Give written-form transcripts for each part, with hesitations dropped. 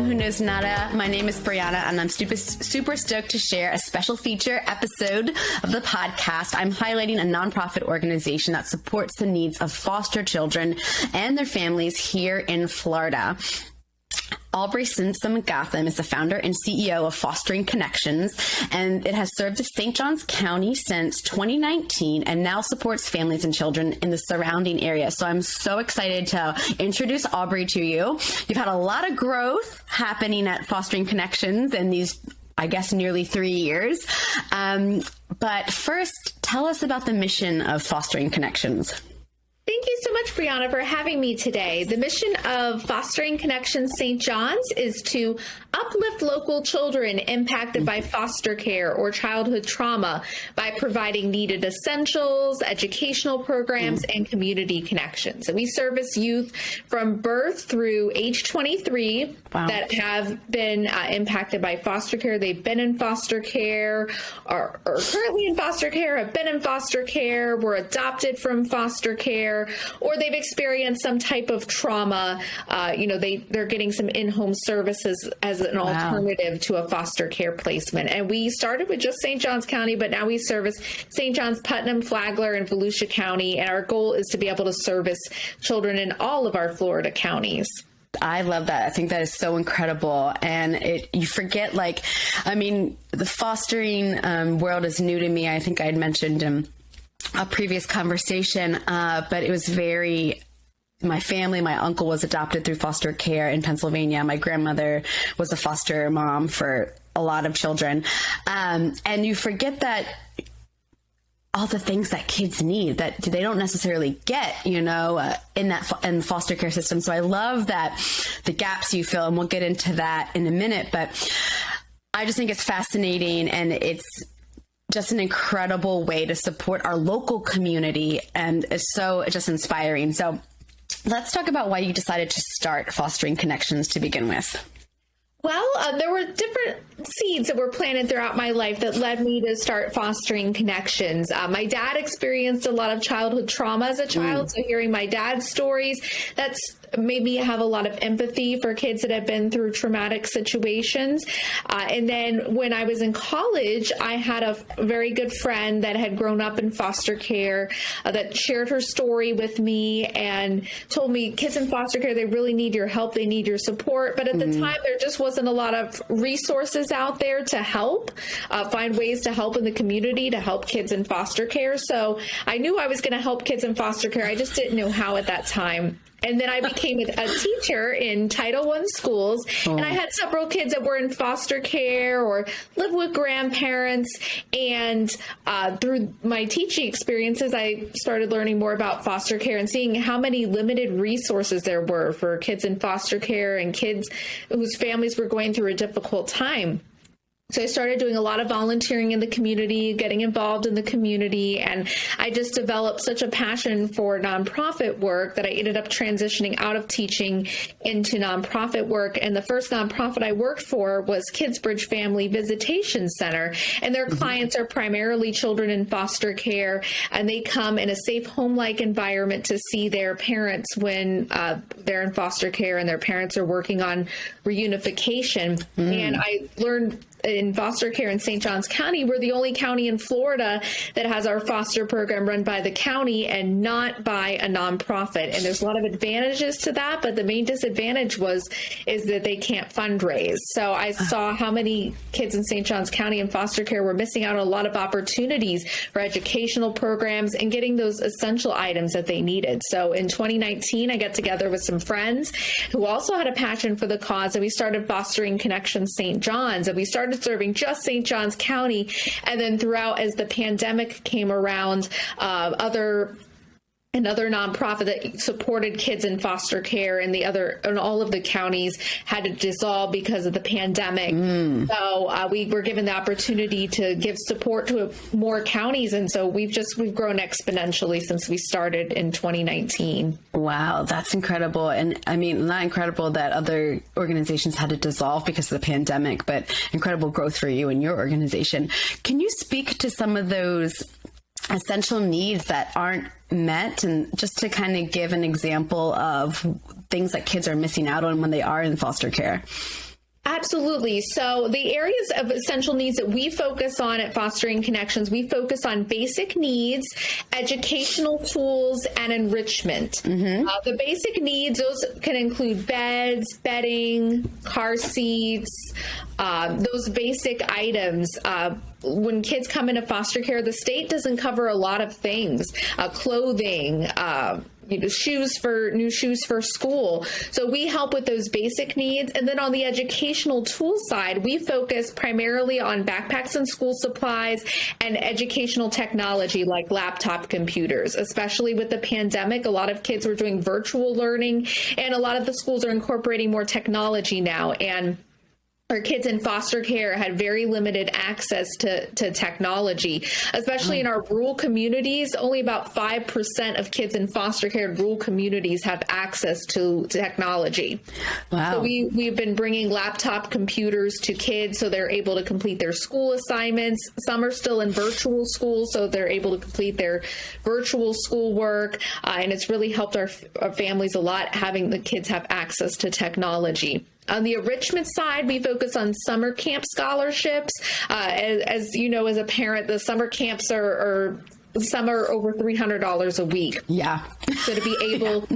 Mom Who Knows Nada. My name is Brianna, and I'm super stoked to share a special feature episode of the podcast. I'm highlighting a nonprofit organization that supports the needs of foster children and their families here in Florida. Aubrie Simpson-Gotham is the founder and CEO of Fostering Connections, and it has served St. Johns County since 2019 and now supports families and children in the surrounding area. So I'm so excited to introduce Aubrie to you. You've had a lot of growth happening at Fostering Connections in these, I guess, nearly 3 years. But first, tell us about the mission of Fostering Connections. Thank you so much, Brianna, for having me today. The mission of Fostering Connections St. John's is to uplift local children impacted by foster care or childhood trauma by providing needed essentials, educational programs, and community connections. And we service youth from birth through age 23 that have been impacted by foster care. They've been in foster care, are currently in foster care, have been in foster care, were adopted from foster care, or they've experienced some type of trauma. They're getting some in-home services as an alternative to a foster care placement. And we started with just St. Johns County, but now we service St. Johns, Putnam, Flagler, and Volusia County. And our goal is to be able to service children in all of our Florida counties. I love that. I think that is so incredible. And you forget, the fostering world is new to me. I think I had mentioned a previous conversation, but it was my family, my uncle was adopted through foster care in Pennsylvania. My grandmother was a foster mom for a lot of children. And you forget that all the things that kids need that they don't necessarily get, in the foster care system. So I love that the gaps you fill, and we'll get into that in a minute, but I just think it's fascinating, and it's just an incredible way to support our local community, and it's so just inspiring. So let's talk about why you decided to start Fostering Connections to begin with. Well, there were different seeds that were planted throughout my life that led me to start Fostering Connections. My dad experienced a lot of childhood trauma as a child, so hearing my dad's stories, that's made me have a lot of empathy for kids that have been through traumatic situations. And then when I was in college, I had a very good friend that had grown up in foster care that shared her story with me and told me kids in foster care, they really need your help. They need your support. But at the time, there just wasn't a lot of resources out there to help, find ways to help in the community, to help kids in foster care. So I knew I was going to help kids in foster care. I just didn't know how at that time. And then I became a teacher in Title I schools, and I had several kids that were in foster care or lived with grandparents. And through my teaching experiences, I started learning more about foster care and seeing how many limited resources there were for kids in foster care and kids whose families were going through a difficult time. So I started doing a lot of volunteering in the community, getting involved in the community, and I just developed such a passion for nonprofit work that I ended up transitioning out of teaching into nonprofit work. And the first nonprofit I worked for was Kidsbridge Family Visitation Center, and their clients are primarily children in foster care, and they come in a safe home-like environment to see their parents when they're in foster care and their parents are working on reunification. And I learned in foster care in St. Johns County, we're the only county in Florida that has our foster program run by the county and not by a nonprofit. And there's a lot of advantages to that, but the main disadvantage is that they can't fundraise. So I saw how many kids in St. Johns County in foster care were missing out on a lot of opportunities for educational programs and getting those essential items that they needed. So in 2019, I got together with some friends who also had a passion for the cause, and we started Fostering Connections St. John's, and we started serving just St. Johns County. And then throughout, as the pandemic came around, another nonprofit that supported kids in foster care and all of the counties had to dissolve because of the pandemic. So we were given the opportunity to give support to more counties. And so we've grown exponentially since we started in 2019. Wow, that's incredible. And I mean, not incredible that other organizations had to dissolve because of the pandemic, but incredible growth for you and your organization. Can you speak to some of those essential needs that aren't met, and just to kind of give an example of things that kids are missing out on when they are in foster care? Absolutely. So the areas of essential needs that we focus on at Fostering Connections, we focus on basic needs, educational tools, and enrichment. The basic needs, those can include beds, bedding, car seats, those basic items. When kids come into foster care, the state doesn't cover a lot of things, clothing, new shoes for school. So we help with those basic needs. And then on the educational tool side, we focus primarily on backpacks and school supplies and educational technology like laptop computers. Especially with the pandemic, a lot of kids were doing virtual learning, and a lot of the schools are incorporating more technology now. And our kids in foster care had very limited access to technology, especially in our rural communities. Only about 5% of kids in foster care in rural communities have access to technology. Wow. So we've been bringing laptop computers to kids so they're able to complete their school assignments. Some are still in virtual school, so they're able to complete their virtual schoolwork. And it's really helped our families a lot having the kids have access to technology. On the enrichment side, we focus on summer camp scholarships. As you know, as a parent, the summer camps some are over $300 a week. Yeah. So to be able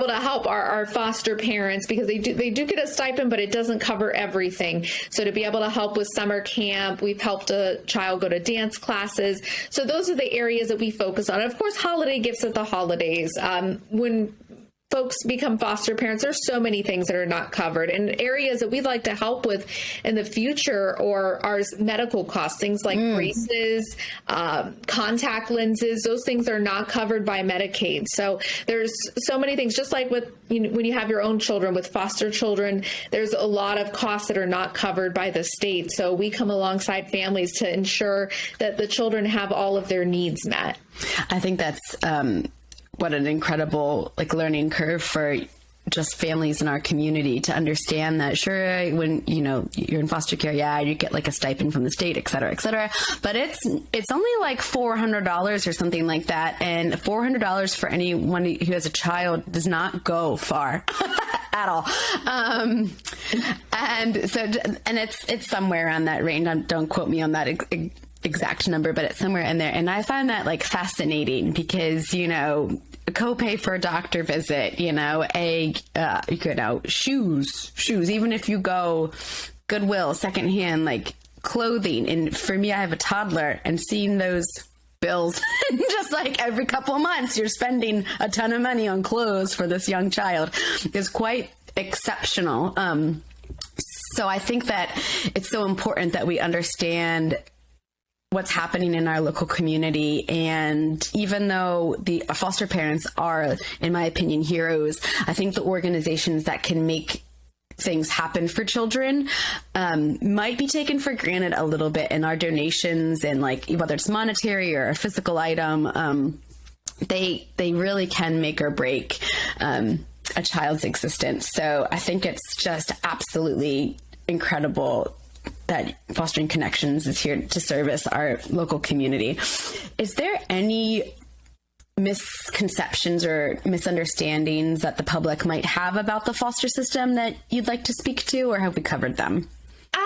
to help our foster parents, because they do get a stipend, but it doesn't cover everything. So to be able to help with summer camp, we've helped a child go to dance classes. So those are the areas that we focus on. Of course, holiday gifts at the holidays. When folks become foster parents, there's so many things that are not covered, and areas that we'd like to help with in the future or are medical costs, things like braces, contact lenses. Those things are not covered by Medicaid. So there's so many things, just like with when you have your own children, with foster children, there's a lot of costs that are not covered by the state. So we come alongside families to ensure that the children have all of their needs met. I think that's what an incredible learning curve for just families in our community to understand that. Sure, when you're in foster care, you get a stipend from the state, et cetera, but it's only $400 or something like that, and $400 for anyone who has a child does not go far at all. And it's somewhere around that range. Don't quote me on that exact number, but it's somewhere in there. And I find that fascinating because, a copay for a doctor visit, shoes, even if you go Goodwill, secondhand, clothing. And for me, I have a toddler, and seeing those bills, just every couple of months, you're spending a ton of money on clothes for this young child, is quite exceptional. So I think that it's so important that we understand what's happening in our local community. And even though the foster parents are, in my opinion, heroes, I think the organizations that can make things happen for children might be taken for granted a little bit in our donations, and whether it's monetary or a physical item, they really can make or break a child's existence. So I think it's just absolutely incredible that Fostering Connections is here to service our local community. Is there any misconceptions or misunderstandings that the public might have about the foster system that you'd like to speak to, or have we covered them?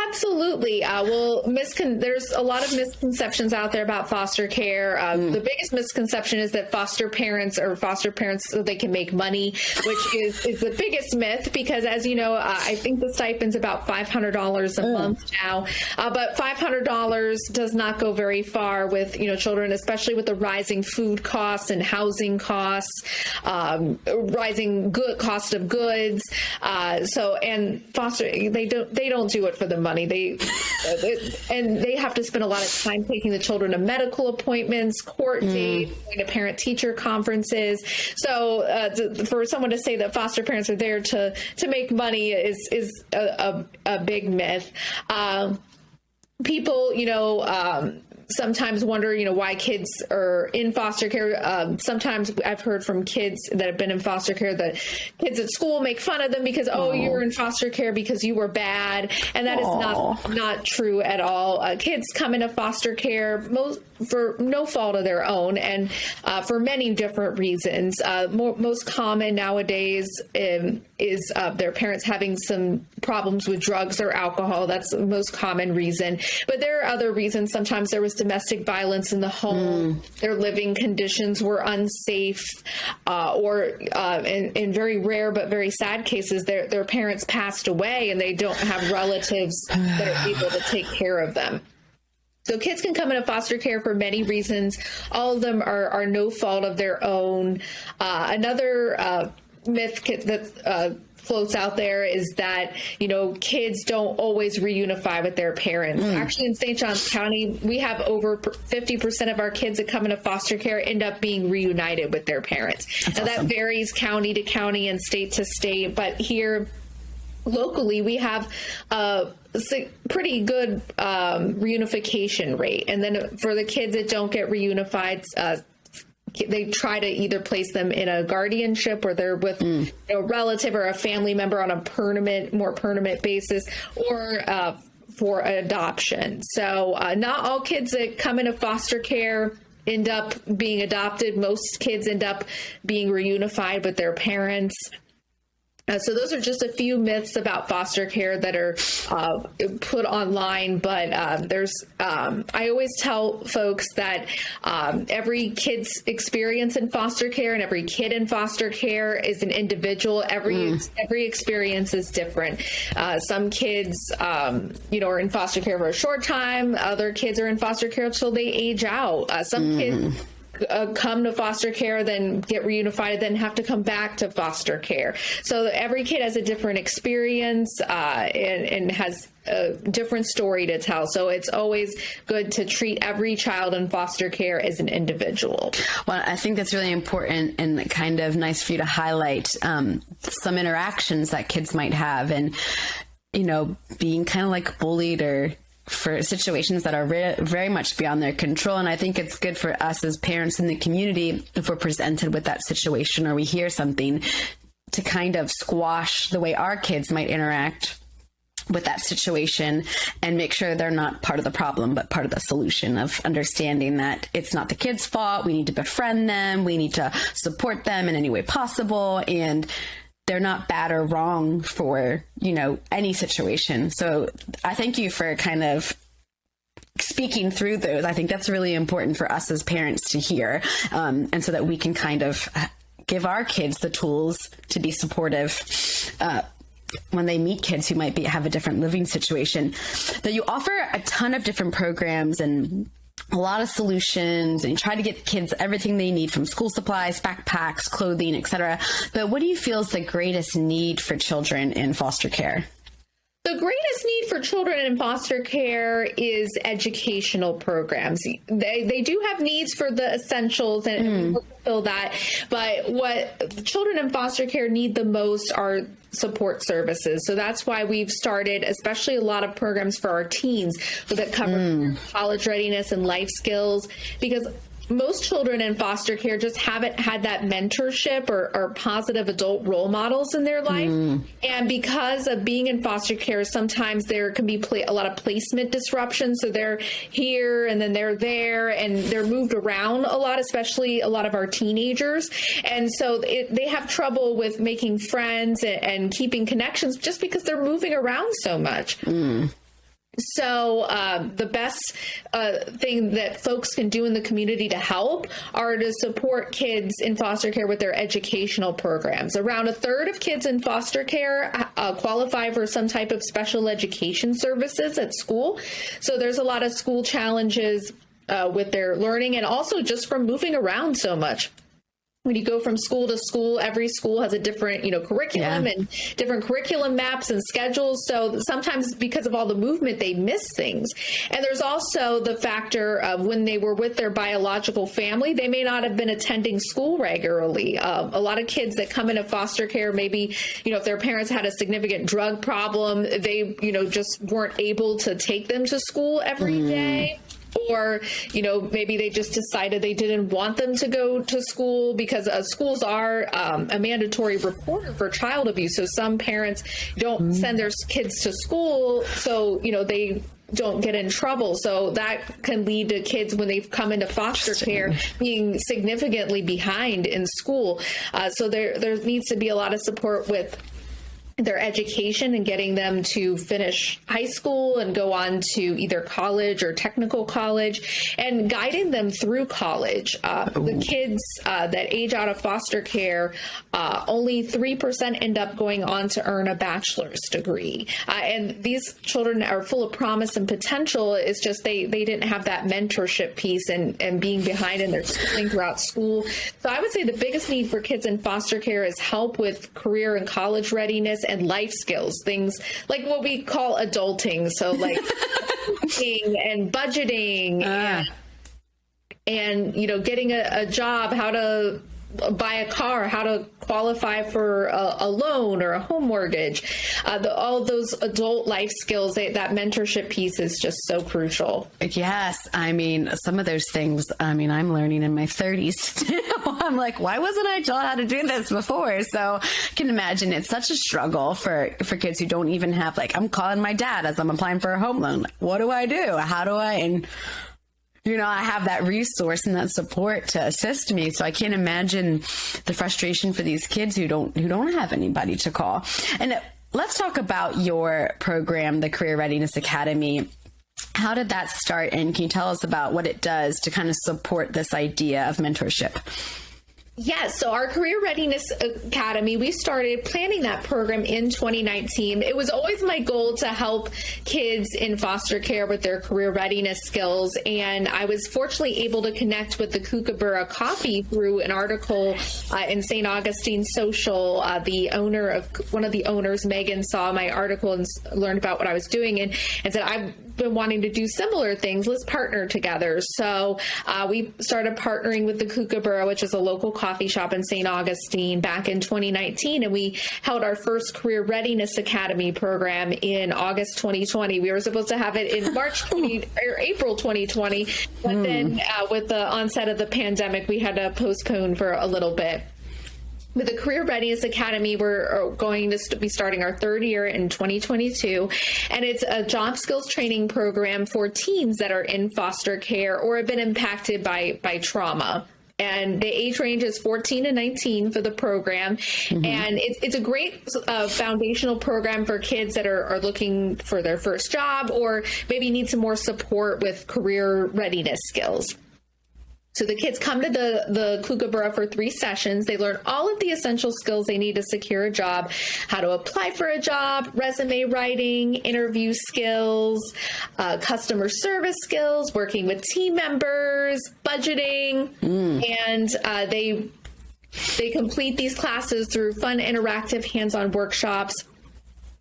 Absolutely. There's a lot of misconceptions out there about foster care. The biggest misconception is that foster parents so they can make money, which is the biggest myth, because as you know, I think the stipend's about $500 a month now, but $500 does not go very far with, children, especially with the rising food costs and housing costs, rising cost of goods. And foster, they don't do it for the money. They have to spend a lot of time taking the children to medical appointments, court dates, going to parent-teacher conferences. So for someone to say that foster parents are there to make money is a big myth. People, sometimes wonder, why kids are in foster care. Sometimes I've heard from kids that have been in foster care that kids at school make fun of them because, you're in foster care because you were bad. And that is not true at all. Kids come into foster care for no fault of their own, and for many different reasons. Most common nowadays is their parents having some problems with drugs or alcohol. That's the most common reason. But there are other reasons. Sometimes there was domestic violence in the home. Their living conditions were unsafe, or in very rare but very sad cases, their parents passed away and they don't have relatives that are able to take care of them. So kids can come into foster care for many reasons. All of them are no fault of their own. Another myth that floats out there is that, kids don't always reunify with their parents. Actually, in St. Johns County, we have over 50% of our kids that come into foster care end up being reunited with their parents. Now, that varies county to county and state to state, but here locally, we have a pretty good reunification rate. And then for the kids that don't get reunified, they try to either place them in a guardianship or they're with a relative or a family member on a more permanent basis, or for adoption. So not all kids that come into foster care end up being adopted. Most kids end up being reunified with their parents. So those are just a few myths about foster care that are put online. But I always tell folks that every kid's experience in foster care and every kid in foster care is an individual. Every experience is different. Some kids, are in foster care for a short time. Other kids are in foster care until they age out. Some kids come to foster care, then get reunified, then have to come back to foster care. So every kid has a different experience and has a different story to tell. So it's always good to treat every child in foster care as an individual. Well, I think that's really important and kind of nice for you to highlight some interactions that kids might have, and, being kind of like bullied or for situations that are very much beyond their control. And I think it's good for us as parents in the community, if we're presented with that situation or we hear something, to kind of squash the way our kids might interact with that situation and make sure they're not part of the problem, but part of the solution, of understanding that it's not the kid's fault. We need to befriend them. We need to support them in any way possible. And they're not bad or wrong for, any situation. So I thank you for kind of speaking through those. I think that's really important for us as parents to hear, and so that we can kind of give our kids the tools to be supportive when they meet kids who might have a different living situation. But you offer a ton of different programs and a lot of solutions, and you try to get kids everything they need, from school supplies, backpacks, clothing, etc. But what do you feel is the greatest need for children in foster care? The greatest need for children in foster care is educational programs. They do have needs for the essentials and fulfill that, but what children in foster care need the most are support services. So that's why we've started, especially a lot of programs for our teens that cover college readiness and life skills, because most children in foster care just haven't had that mentorship or positive adult role models in their life. And because of being in foster care, sometimes there can be a lot of placement disruption. So they're here and then they're there and they're moved around a lot, especially a lot of our teenagers. And so they have trouble with making friends and keeping connections just because they're moving around so much. So the best thing that folks can do in the community to help are to support kids in foster care with their educational programs. Around a third of kids in foster care qualify for some type of special education services at school. So there's a lot of school challenges with their learning, and also just from moving around so much. When you go from school to school, every school has a different, curriculum and different curriculum maps and schedules. So sometimes because of all the movement, they miss things. And there's also the factor of when they were with their biological family, they may not have been attending school regularly. A lot of kids that come into foster care, maybe, if their parents had a significant drug problem, they, just weren't able to take them to school every day. Or, maybe they just decided they didn't want them to go to school, because schools are a mandatory reporter for child abuse. So some parents don't send their kids to school, so, they don't get in trouble. So that can lead to kids, when they've come into foster care, being significantly behind in school. So there needs to be a lot of support with their education and getting them to finish high school and go on to either college or technical college, and guiding them through college. The kids that age out of foster care, only 3% end up going on to earn a bachelor's degree. And these children are full of promise and potential. It's just they didn't have that mentorship piece and being behind in their schooling throughout school. So I would say the biggest need for kids in foster care is help with career and college readiness and life skills, things like what we call adulting. So like cooking and budgeting and getting a job, how to buy a car, how to qualify for a loan or a home mortgage, all those adult life skills, that mentorship piece is just so crucial. Yes. I mean, some of those things, I'm learning in my 30s. I'm like, why wasn't I taught how to do this before? So I can imagine it's such a struggle for kids who don't even have, like, I'm calling my dad as I'm applying for a home loan. Like, what do I do? How do I? And I have that resource and that support to assist me. So I can't imagine the frustration for these kids who don't have anybody to call. And let's talk about your program, the Career Readiness Academy. How did that start? And can you tell us about what it does to kind of support this idea of mentorship? Yes. So our Career Readiness Academy, we started planning that program in 2019. It was always my goal to help kids in foster care with their career readiness skills. And I was fortunately able to connect with the Kookaburra Coffee through an article in St. Augustine Social. One of the owners, Megan, saw my article and learned about what I was doing and said, I've been wanting to do similar things. Let's partner together. So we started partnering with the Kookaburra, which is a local coffee shop in St. Augustine, back in 2019. And we held our first Career Readiness Academy program in August 2020. We were supposed to have it in April 2020. But then with the onset of the pandemic, we had to postpone for a little bit. With the Career Readiness Academy, we're going to be starting our third year in 2022, and it's a job skills training program for teens that are in foster care or have been impacted by trauma. And the age range is 14 to 19 for the program. And it's a great foundational program for kids that are looking for their first job or maybe need some more support with career readiness skills. So the kids come to the Kookaburra for 3 sessions. They learn all of the essential skills they need to secure a job, how to apply for a job, resume writing, interview skills, customer service skills, working with team members, budgeting, and they complete these classes through fun, interactive, hands-on workshops.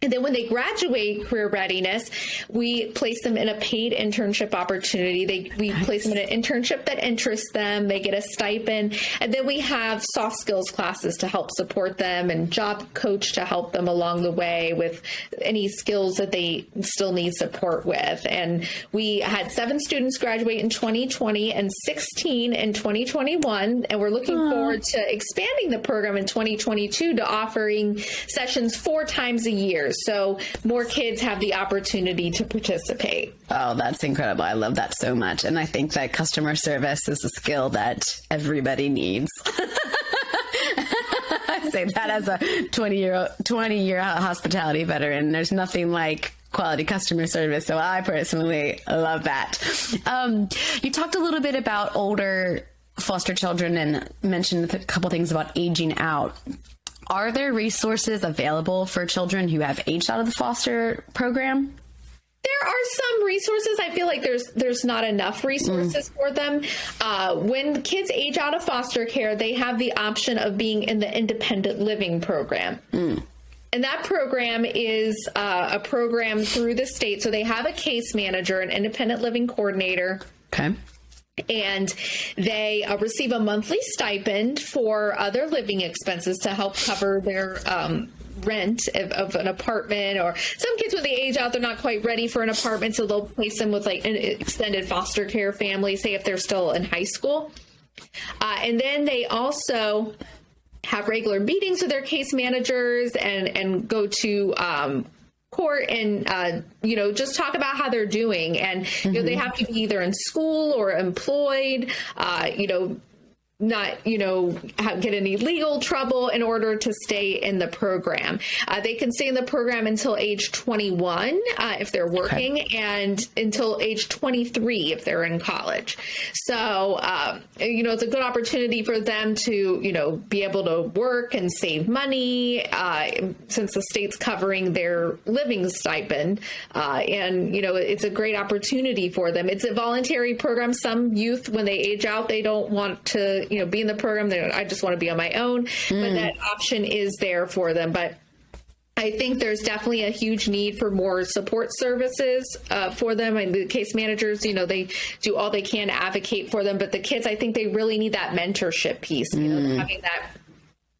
And then when they graduate Career Readiness, we place them in a paid internship opportunity. We place them in an internship that interests them. They get a stipend. And then we have soft skills classes to help support them and job coach to help them along the way with any skills that they still need support with. And we had 7 students graduate in 2020 and 16 in 2021. And we're looking forward to expanding the program in 2022 to offering sessions 4 times a year. So more kids have the opportunity to participate. Oh, that's incredible. I love that so much. And I think that customer service is a skill that everybody needs. I say that as a 20-year hospitality veteran. There's nothing like quality customer service. So I personally love that. You talked a little bit about older foster children and mentioned a couple things about aging out. Are there resources available for children who have aged out of the foster program? There are some resources. I feel like there's not enough resources for them. When kids age out of foster care, they have the option of being in the independent living program. And that program is a program through the state. So they have a case manager, an independent living coordinator. Okay. And they receive a monthly stipend for other living expenses to help cover their rent of an apartment. Or some kids, when they age out, they're not quite ready for an apartment, so they'll place them with like an extended foster care family, say if they're still in high school. And then they also have regular meetings with their case managers and go to court and just talk about how they're doing. And they have to be either in school or employed, not, get any legal trouble in order to stay in the program. They can stay in the program until age 21 if they're working, and until age 23 if they're in college. So, it's a good opportunity for them to, be able to work and save money since the state's covering their living stipend. And, it's a great opportunity for them. It's a voluntary program. Some youth, when they age out, they don't want to be in the program. I just want to be on my own, but that option is there for them. But I think there's definitely a huge need for more support services for them. And the case managers, they do all they can to advocate for them. But the kids, I think they really need that mentorship piece, having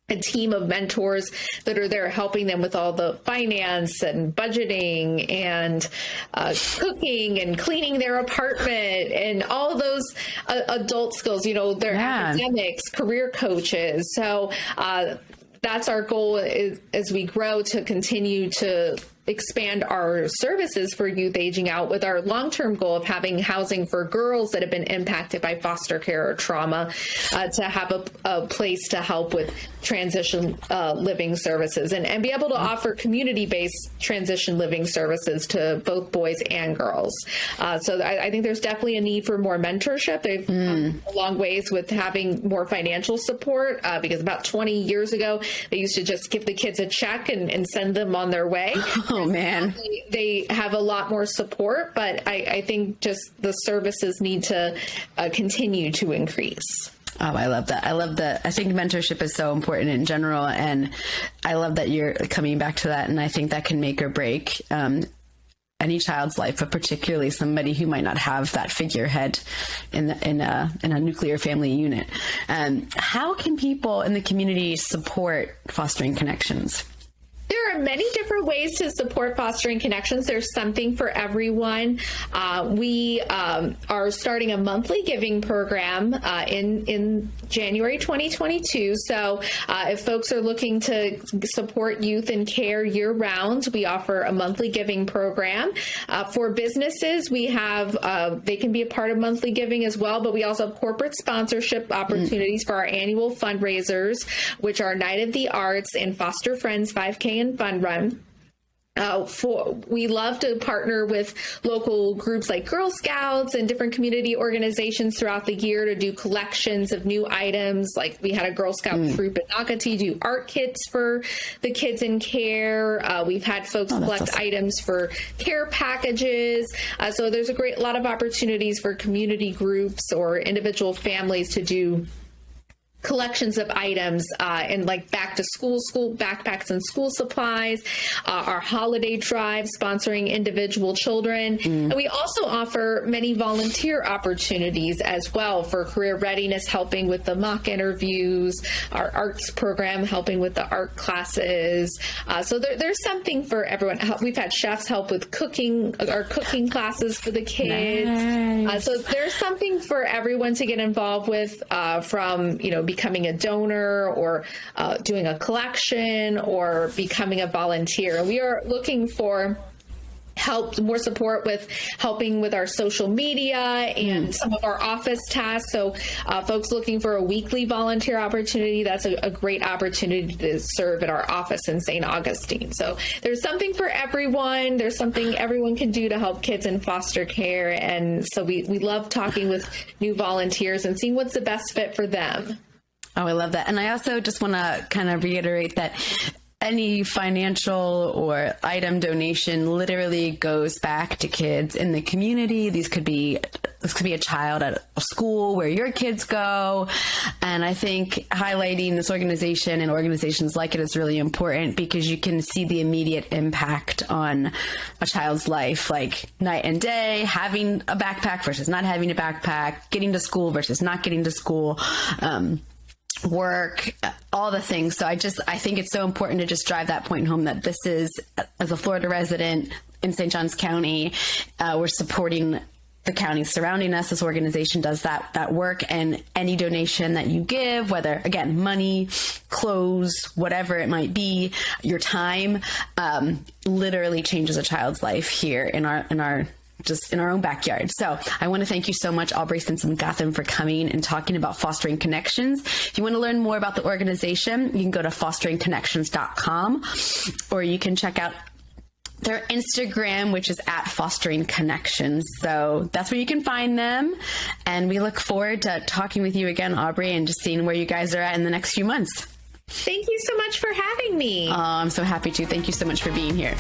a team of mentors that are there helping them with all the finance and budgeting and cooking and cleaning their apartment and all of those adult skills, their academics, career coaches. So that's our goal as we grow, to continue to expand our services for youth aging out, with our long-term goal of having housing for girls that have been impacted by foster care or trauma, to have a place to help with transition living services, and be able to offer community-based transition living services to both boys and girls. So I think there's definitely a need for more mentorship. They've come a long ways with having more financial support, because about 20 years ago, they used to just give the kids a check and send them on their way. Oh, man. They have a lot more support, but I think just the services need to continue to increase. Oh, I love that. I think mentorship is so important in general. And I love that you're coming back to that. And I think that can make or break any child's life, but particularly somebody who might not have that figurehead in a nuclear family unit. How can people in the community support Fostering Connections? There are many different ways to support Fostering Connections. There's something for everyone. We are starting a monthly giving program in January 2022. So if folks are looking to support youth in care year-round, we offer a monthly giving program. For businesses, we have they can be a part of monthly giving as well, but we also have corporate sponsorship opportunities for our annual fundraisers, which are Night of the Arts and Foster Friends 5K and Fun Run. We love to partner with local groups like Girl Scouts and different community organizations throughout the year to do collections of new items. Like we had a Girl Scout troop in Nocatee do art kits for the kids in care. We've had folks collect items for care packages. So there's a lot of opportunities for community groups or individual families to do collections of items and like back to school backpacks and school supplies, our holiday drive sponsoring individual children. And we also offer many volunteer opportunities as well for career readiness, helping with the mock interviews, our arts program, helping with the art classes. So there's something for everyone. We've had chefs help with cooking classes for the kids. Nice. So there's something for everyone to get involved with, from, becoming a donor or doing a collection or becoming a volunteer. We are looking for more support with helping with our social media and some of our office tasks. So folks looking for a weekly volunteer opportunity, that's a great opportunity to serve at our office in St. Augustine. So there's something for everyone. There's something everyone can do to help kids in foster care. And so we love talking with new volunteers and seeing what's the best fit for them. Oh, I love that. And I also just want to kind of reiterate that any financial or item donation literally goes back to kids in the community. This could be a child at a school where your kids go. And I think highlighting this organization and organizations like it is really important because you can see the immediate impact on a child's life, like night and day, having a backpack versus not having a backpack, getting to school versus not getting to school, work, all the things. So I think it's so important to just drive that point home that this is, as a Florida resident in St. Johns County, we're supporting the counties surrounding us. This organization does that work, and any donation that you give, whether again, money, clothes, whatever it might be, your time, literally changes a child's life here in our just in our own backyard. So I want to thank you so much, Aubrie Simpson-Gotham, for coming and talking about fostering connections. If you want to learn more about the organization, you can go to fosteringconnections.com, or you can check out their Instagram, which is at Fostering Connections. So that's where you can find them. And we look forward to talking with you again, Aubrie, and just seeing where you guys are at in the next few months. Thank you so much for having me. I'm so happy to. Thank you so much for being here.